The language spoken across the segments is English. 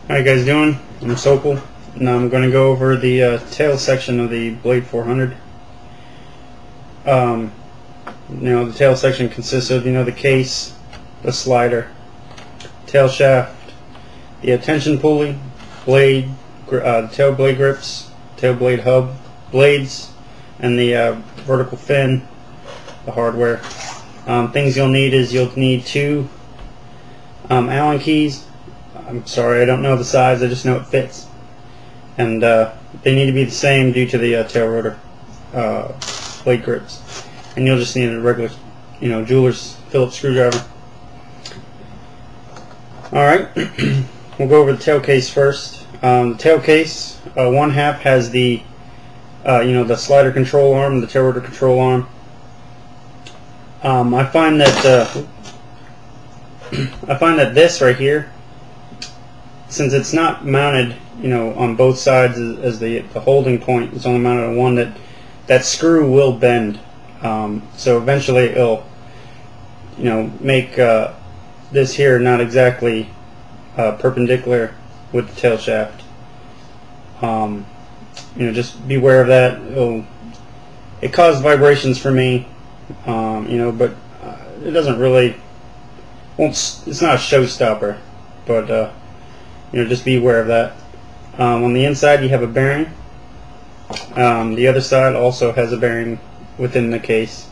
How you guys doing? I'm Sokol, and I'm going to go over the tail section of the Blade 400. The tail section consists of the case, the slider, tail shaft, the tension pulley, blade, tail blade grips, tail blade hub, blades, and the vertical fin, the hardware. Things you'll need is you'll need two Allen keys. I'm sorry, I don't know the size, I just know it fits. And they need to be the same due to the tail rotor blade grips. And you'll just need a regular, jeweler's Phillips screwdriver. Alright, we'll go over the tail case first. The tail case, one half has the the slider control arm, the tail rotor control arm. I find that this right here, since it's not mounted on both sides as the holding point, it's only mounted on one, that screw will bend. So eventually it'll make this here not exactly perpendicular with the tail shaft. Just beware of that. It caused vibrations for me, but it doesn't really, it's not a showstopper, but just be aware of that. On the inside you have a bearing. The other side also has a bearing within the case.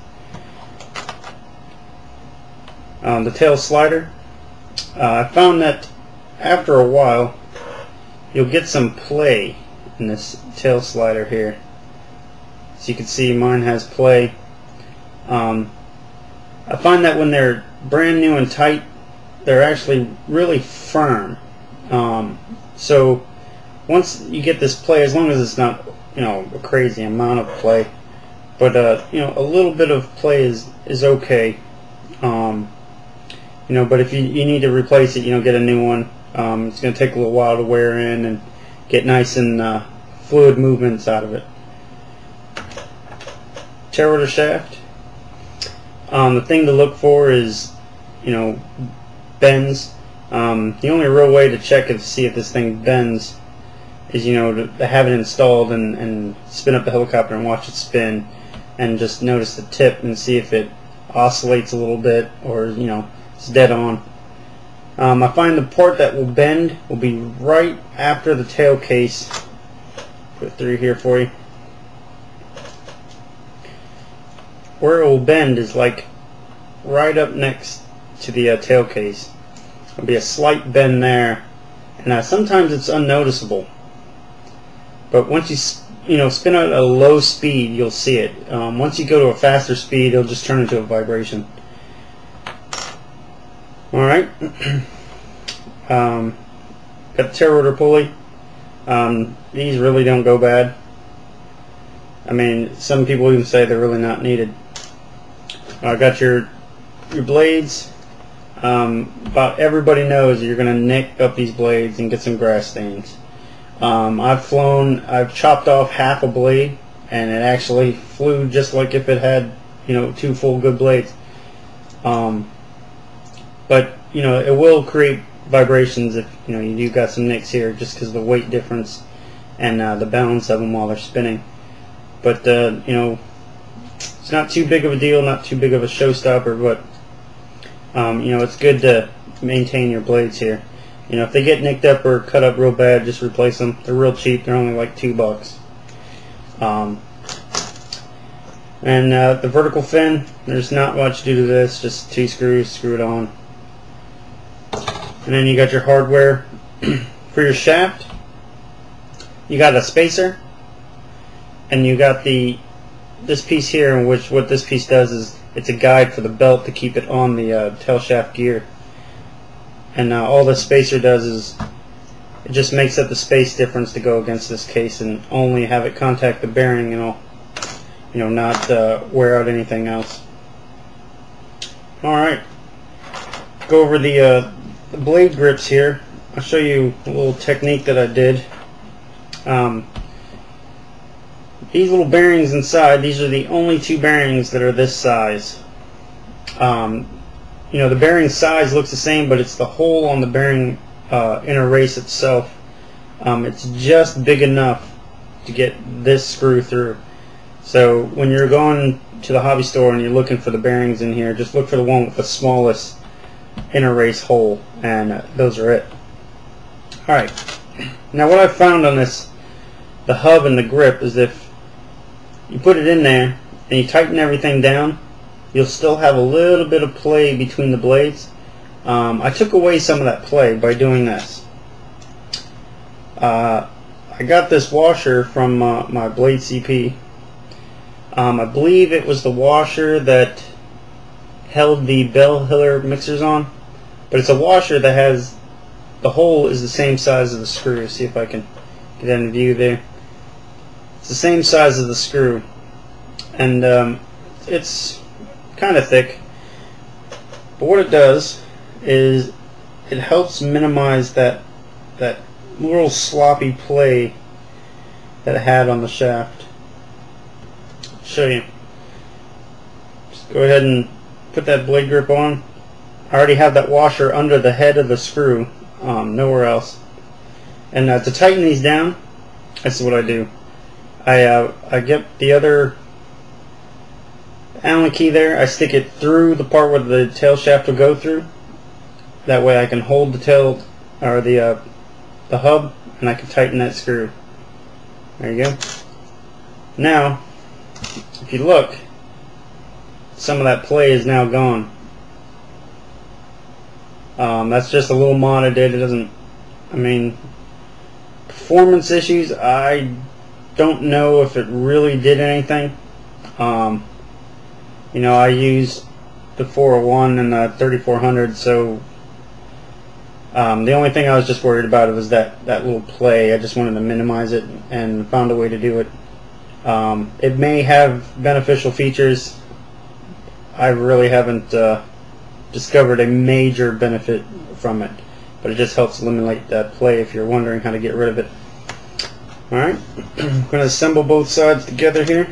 The tail slider, I found that after a while you'll get some play in this tail slider here. So you can see mine has play. I find that when they're brand new and tight, they're actually really firm. So once you get this play, as long as it's not a crazy amount of play, but a little bit of play is okay. But if you need to replace it, get a new one. It's going to take a little while to wear in and get nice and fluid movements out of it. Tail rotor shaft. The thing to look for is bends. The only real way to check and see if this thing bends is to have it installed and spin up the helicopter and watch it spin, and just notice the tip and see if it oscillates a little bit or it's dead on. I find the part that will bend will be right after the tail case. Put it through here for you. Where it will bend is like right up next to the tail case. There'll be a slight bend there, and sometimes it's unnoticeable. But once you spin out at a low speed, you'll see it. Once you go to a faster speed, it'll just turn into a vibration. Alright. Got the tail rotor pulley. These really don't go bad. I mean, some people even say they're really not needed. Got your blades. About everybody knows you're going to nick up these blades and get some grass stains. I've chopped off half a blade, and it actually flew just like if it had two full good blades. But it will create vibrations if you do got some nicks here, just because of the weight difference and the balance of them while they're spinning. But it's not too big of a deal, not too big of a showstopper, but it's good to maintain your blades here. If they get nicked up or cut up real bad, just replace them. They're real cheap. They're only like $2. And the vertical fin, there's not much due to this. Just 2 screws, screw it on. And then you got your hardware for your shaft. You got a spacer, and you got this piece here, in which what this piece does is it's a guide for the belt to keep it on the tail shaft gear. And all the spacer does is it just makes up the space difference to go against this case, and only have it contact the bearing, and it'll not wear out anything else. Alright, go over the blade grips here. I'll show you a little technique that I did. These little bearings inside, these are the only 2 bearings that are this size. The bearing size looks the same, but it's the hole on the bearing inner race itself. It's just big enough to get this screw through. So when you're going to the hobby store and you're looking for the bearings in here, just look for the one with the smallest inner race hole, and those are it. Alright, now what I've found on this, the hub and the grip, is if you put it in there and you tighten everything down, you'll still have a little bit of play between the blades. I took away some of that play by doing this. I got this washer from my Blade CP. I believe it was the washer that held the Bell Hiller mixers on, but it's a washer that has, the hole is the same size as the screw. See if I can get that in view there. It's the same size as the screw, and it's kind of thick, but what it does is it helps minimize that little sloppy play that it had on the shaft. I'll show you. Just go ahead and put that blade grip on. I already have that washer under the head of the screw, nowhere else. And to tighten these down, this is what I do. I get the other Allen key there, I stick it through the part where the tail shaft will go through. That way I can hold the tail, or the hub, and I can tighten that screw. There you go. Now, if you look, some of that play is now gone. That's just a little mod I did. It doesn't, I mean, performance issues, I don't know if it really did anything. You know, I used the 401 and the 3400, so the only thing I was just worried about was that little play. I just wanted to minimize it and found a way to do it. It may have beneficial features. I really haven't discovered a major benefit from it, but it just helps eliminate that play if you're wondering how to get rid of it. Alright, I'm going to assemble both sides together here.